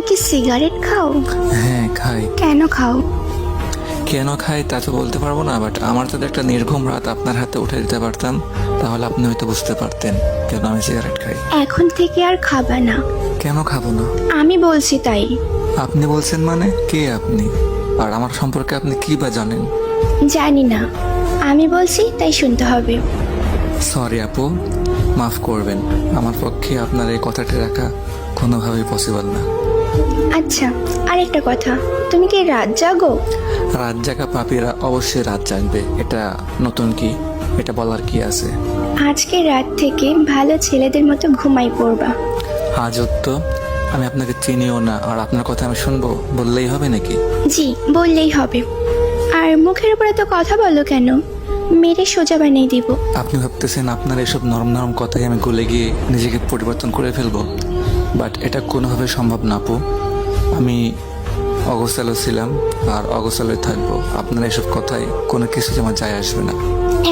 কি সিগারেট খাও? হ্যাঁ খাই। কেন খাও? কেন খাই তা তো বলতে পারবো না, বাট আমার যদি একটা নির্ঘুম রাত আপনার হাতে উঠে দিতে পারতাম তাহলে আপনি হয়তো বুঝতে পারতেন কেন আমি সিগারেট খাই। এখন থেকে আর খাবা না। কেন খাবো না? আমি বলছি তাই। আপনি বলছেন মানে? কে আপনি? আর আমার সম্পর্কে আপনি কি বা জানেন? জানি না, আমি বলছি তাই শুনতে হবে। সরি আপু, মাফ করবেন, আমার পক্ষে আপনার এই কথাটি রাখা কোনোভাবেই পসিবল না। আচ্ছা, আরেকটা কথা, তুমি কি রাত জাগো? রাত জাগা পাপীরা অবশ্যই রাত জাগবে, এটা নতুন কি? এটা বলার কি আছে? আজকে রাত থেকে ভালো ছেলেদের মতো ঘুমাই পড়বা। আজব তো, আমি আপনাকে চিনিও না আর আপনার কথা আমি শুনবো বললেই হবে নাকি? জি, বললেই হবে। আর মুখের উপরে তো কথা বলো কেন? মেরে সোজা বানিয়ে দিব। আপনি ভাবতেছেন আপনার এসব নরম নরম কথাই আমি গলে গিয়ে নিজেকে পরিবর্তন করে ফেলবো, বাট এটা কোনোভাবে সম্ভব না আপু। আমি অগোছালো ছিলাম আর অগোছালোই থাকবো, আপনার এসব কথায় কোনো কিছু আমার যায় আসবে না।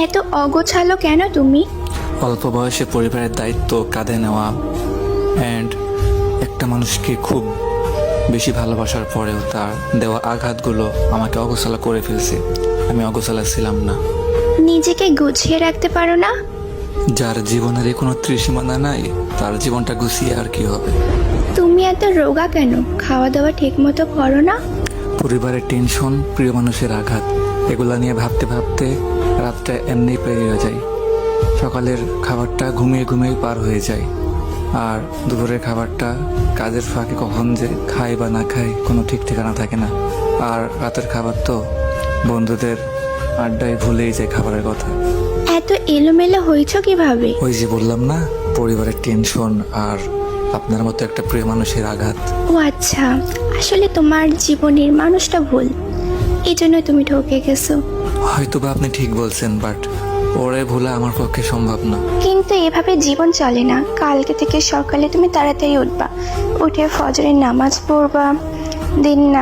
এত অগোছালো কেন তুমি? অল্প বয়সে পরিবারের দায়িত্ব কাঁধে নেওয়া অ্যান্ড একটা মানুষকে খুব বেশি ভালোবাসার পরেও তার দেওয়া আঘাতগুলো আমাকে অগোছালো করে ফেলছে। আমি অগোছালো ছিলাম না। নিজেকে গুছিয়ে রাখতে পারো না? যার জীবনের কোনো ত্রিসীমানা নাই তার জীবনটা গুছিয়ে আর কি হবে? তুমি এত রোগা কেন? খাওয়া দাওয়া ঠিক মতো করো না? পরিবারের টেনশন, প্রিয় মানুষের আঘাত, এগুলা নিয়ে ভাবতে ভাবতে রাতটা এমনি পেরিয়ে যায়। সকালের খাবারটা ঘুমিয়ে ঘুমিয়ে পার হয়ে যায়, আর দুপুরের খাবারটা কাজের ফাঁকে কখন যে খাই বা না খাই কোনো ঠিক ঠিকানা থাকে না। আর রাতের খাবার তো বন্ধুদের আড্ডায় ভুলেই যায় খাবারের কথা। এত এলোমেলো হয়েছো কিভাবে? ওই যে বললাম না, পরিবারের টেনশন আর আপনার মতো একটা প্রিয় মানুষের আঘাত। ও আচ্ছা, আসলে তোমার জীবনের মানুষটা ভুল, এই জন্য তুমি ঠকে গেছো। হয়তো বা আপনি ঠিক বলছেন, বাট ওরে ভোলা আমার পক্ষে সম্ভব না। কিন্তু এভাবে জীবন চলে না। কালকে থেকে সকালে তুমি তাড়াতাড়ি উঠবা, উঠে ফজরের নামাজ পড়বা, দিন না